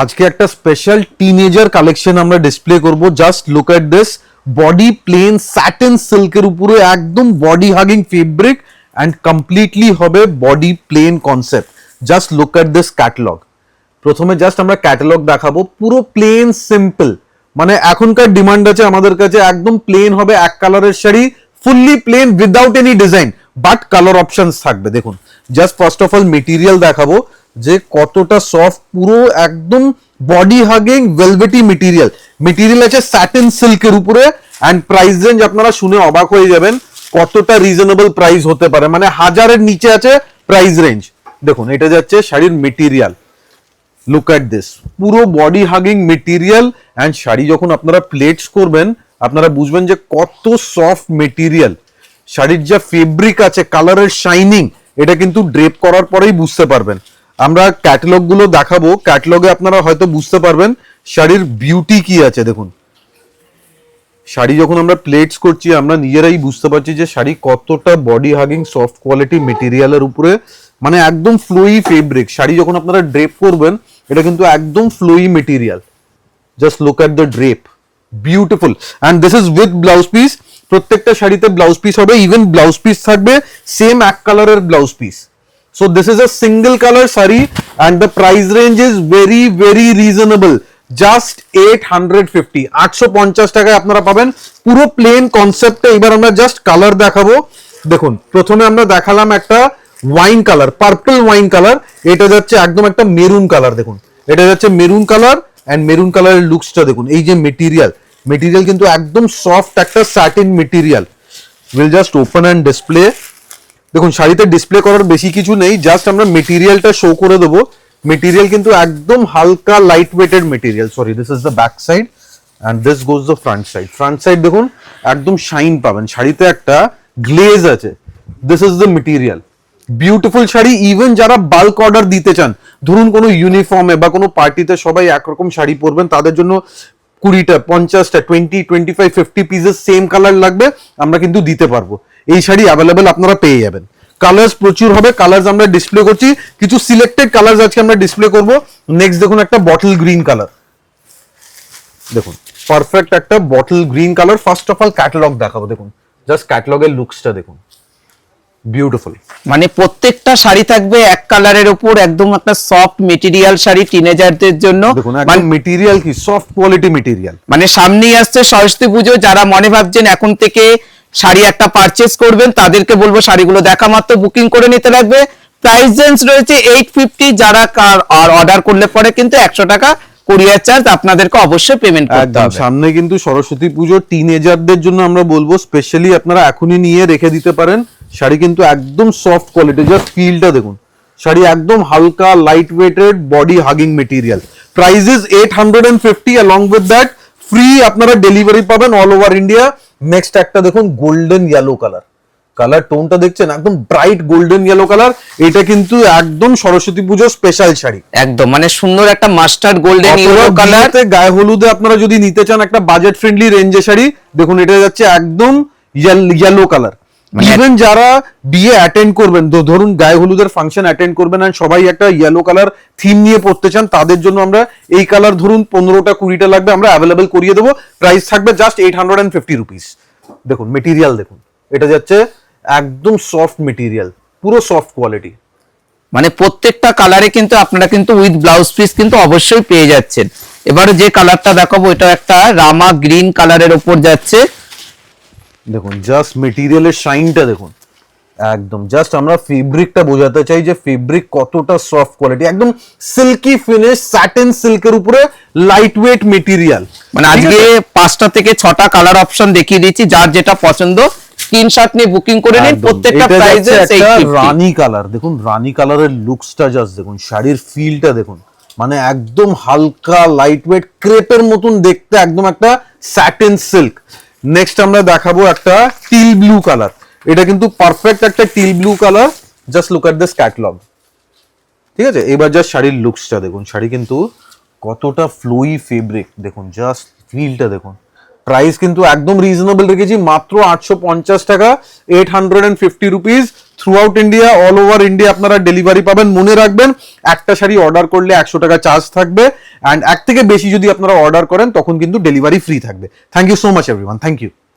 আজকে একটা special teenager collection আমরা ডিসপ্লে করব। Just look at this, body plain satin সিল্কের উপরে একদম body hugging fabric and completely হবে body plain concept. Just look at this catalogue. প্রথমে জাস্ট আমরা ক্যাটালগ দেখাবো, পুরো প্লেন সিম্পল, মানে এখনকার ডিমান্ড আছে আমাদের কাছে একদম প্লেন হবে, এক কালারের sari, fully plain without any design, but colour options থাকবে। দেখুন just first of all material দেখাবো যে কতটা সফট, পুরো একদম body hugging velvety material. Material আছে স্যাটিন সিল্কের উপরে অ্যান্ড প্রাইস রেঞ্জ আপনারা শুনে অবাক হয়ে যাবেন কতটা রিজনেবল প্রাইস হতে পারে, মানে হাজারের নিচে আছে প্রাইস রেঞ্জ। দেখুন এটা যাচ্ছে শাড়ির মেটেরিয়াল, লুক এট দিস, পুরো body hugging material and sari যখন আপনারা প্লেটস করবেন আপনারা বুঝবেন যে কত সফট মেটেরিয়াল। শাড়ির যা ফেব্রিক আছে, কালারের শাইনিং, এটা কিন্তু ড্রেপ করার পরেই বুঝতে পারবেন। আমরা ক্যাটালগ গুলো দেখাবো, ক্যাটালগে আপনারা হয়তো বুঝতে পারবেন শাড়ির বিউটি কি আছে। দেখুন শাড়ি যখন আমরা প্লেটস করছি আমরা নিজেরাই বুঝতে পারছি যে শাড়ি কতটা বডি হাগিং সফট কোয়ালিটি মেটেরিয়ালের উপরে, মানে একদম ফ্লোই ফেব্রিক। শাড়ি যখন আপনারা ড্রেপ করবেন এটা কিন্তু একদম flowy material. Just look at the drape, beautiful. And this is with blouse piece. প্রত্যেকটা শাড়িতে ব্লাউজ পিস হবে, ইভেন ব্লাউজ পিস থাকবে সেম এক কালারের blouse piece. So this is a single color saree and the price range is very very reasonable, just 850, 850 টাকায় আপনারা পাবেন পুরো প্লেন কনসেপ্টে। এবার আমরা জাস্ট কালার দেখাবো। দেখুন প্রথমে আমরা দেখালাম একটা wine colour, purple wine colour, এটা যাচ্ছে একদম একটা মেরুন কালার। দেখুন এটা যাচ্ছে মেরুন কালার অ্যান্ড মেরুন কালারের লুকসটা দেখুন। এই যে মেটেরিয়াল, মেটেরিয়াল কিন্তু একদম সফট একটা satin material. Will just open and display. দেখুন শাড়িতে ডিসপ্লে করার বেশি কিছু নেই, জাস্ট আমরা মেটেরিয়ালটা শো করে দেবো। মেটেরিয়াল কিন্তু একদম হালকা light weighted material. Sorry, this is the back side and this goes the front side. Front side দেখুন একদম শাইন পাবেন, শাড়িতে একটা গ্লেজ আছে। This is the material, beautiful sari. Even যারা বাল্ক অর্ডার দিতে চান, ধরুন কোনো ইউনিফর্মে বা কোনো পার্টিতে সবাই একরকম শাড়ি পরবেন, তাদের জন্য 20টা 50টা 20, 25, 50 পিসেস সেম কালার লাগবে, আমরা কিন্তু দিতে পারবো। এই শাড়ি অ্যাভেলেবেল আপনারা পেয়ে যাবেন। কালার্স প্রচুর হবে, কালার্স আমরা ডিসপ্লে করছি, কিছু সিলেক্টেড কালার্স আজকে আমরা ডিসপ্লে করব। নেক্সট দেখুন একটা বটল গ্রিন কালার, দেখুন পারফেক্ট একটা bottle green colour. First of all catalogue দেখাবো। দেখুন জাস্ট ক্যাটালগের লুকসটা দেখুন, বিউটিফুল। মানে প্রত্যেকটা শাড়ি থাকবে এক কালারের উপর, একদম একটা সফট মেটেরিয়াল শাড়ি টিনেজারদের জন্য। দেখুন একদম মেটেরিয়াল কি সফট কোয়ালিটি মেটেরিয়াল। মানে সামনেই আসছে সরস্বতী পুজো, যারা মনে ভাবছেন এখন থেকে শাড়ি একটা পারচেজ করবেন তাদেরকে বলবো শাড়িগুলো দেখা মাত্র বুকিং করে নিতে লাগবে। প্রাইস রেঞ্জ রয়েছে 850, যারা আর অর্ডার করলে পরে কিন্তু 100 টাকা কুরিয়ার চার্জ আপনাদেরকে অবশ্যই পেমেন্ট করতে হবে। সামনে কিন্তু সরস্বতী পুজো, টিনেজারদের জন্য আমরা বলবো স্পেশালি আপনারা এখনই নিয়ে রেখে দিতে পারেন। শাড়ি কিন্তু একদম সফট কোয়ালিটি, জাস্ট ফিলটা দেখুন। শাড়ি একদম হালকা light weighted body hugging material. Price is 850, along with that free আপনারা ডেলিভারি পাবেন অল ওভার ইন্ডিয়া। নেক্সট একটা দেখুন গোল্ডেন ইয়েলো কালার, কালার টোনটা দেখছেন একদম ব্রাইট গোল্ডেন ইয়েলো কালার। এটা কিন্তু একদম সরস্বতী পুজোর স্পেশাল শাড়ি, একদম মানে সুন্দর একটা মাস্টার্ড গোল্ডেন ইয়েলো কালার। গায়ে হলুদে আপনারা যদি নিতে চান একটা বাজেট ফ্রেন্ডলি রেঞ্জে শাড়ি, দেখুন এটা যাচ্ছে একদম ইয়েলো কালার। ইভেন যারা বিয়ে অ্যাটেন্ড করবেন, ধরুন গায়ে হলুদের ফাংশন অ্যাটেন্ড করবেন আর সবাই একটা ইয়েলো কালার থিম নিয়ে পড়তে চান, তাদের জন্য আমরা এই কালার ধরুন 15টা 20টা লাগবে, আমরা অ্যাভেলেবেল করিয়ে দেবো। প্রাইস থাকবে জাস্ট 850 রুপিস। দেখুন মেটেরিয়াল দেখুন, এটা যাচ্ছে একদম সফট মেটেরিয়াল, পুরো সফট কোয়ালিটি। মানে প্রত্যেকটা কালারে কিন্তু আপনারা কিন্তু উইথ ব্লাউজ পিস কিন্তু অবশ্যই পেয়ে যাচ্ছেন। এবারে যে কালারটা দেখাবো এটা একটা রামা গ্রিন কালারের উপর যাচ্ছে। দেখুন জাস্ট মেটেরিয়ালের শাইনটা দেখুন, একদম জাস্ট আমরা ফেব্রিকটা বোঝাতে চাই যে ফেব্রিক কতটা সফট কোয়ালিটি, একদম সিল্কি ফিনিশ স্যাটিন সিল্কের উপরে লাইট ওয়েট মেটেরিয়াল। মানে আজকে 5টা থেকে 6টা কালার অপশন দেখিয়ে দিচ্ছি, যার যেটা পছন্দ স্ক্রিনশট নিয়ে বুকিং করে নিন। প্রত্যেকটা প্রাইসে রানী কালার, দেখুন রানী কালারের লুকসটা জাস্ট দেখুন, শাড়ির ফিলটা দেখুন, মানে একদম হালকা লাইট ওয়েট ক্রেপের মতন দেখতে, একদম একটা স্যাটিন সিল্ক। নেক্সট আমরা দেখাবো একটা টিল ব্লু কালার, এটা কিন্তু পারফেক্ট একটা teal blue colour. Just look at this catalogue, ঠিক আছে। এবার জাস্ট শাড়ির লুকসটা দেখুন, শাড়ি কিন্তু কতটা ফ্লোই ফেব্রিক দেখুন, জাস্ট ফিলটা দেখুন। প্রাইস কিন্তু একদম রিজনেবল রেখেছি, মাত্র 850 টাকা, 850 rupees through through out India, all over India আপনারা ডেলিভারি পাবেন। মনে রাখবেন একটা শাড়ি অর্ডার করলে 100 টাকা চার্জ থাকবে, অ্যান্ড এক থেকে বেশি যদি আপনারা অর্ডার করেন তখন কিন্তু ডেলিভারি ফ্রি থাকবে। Thank you so much everyone, thank you.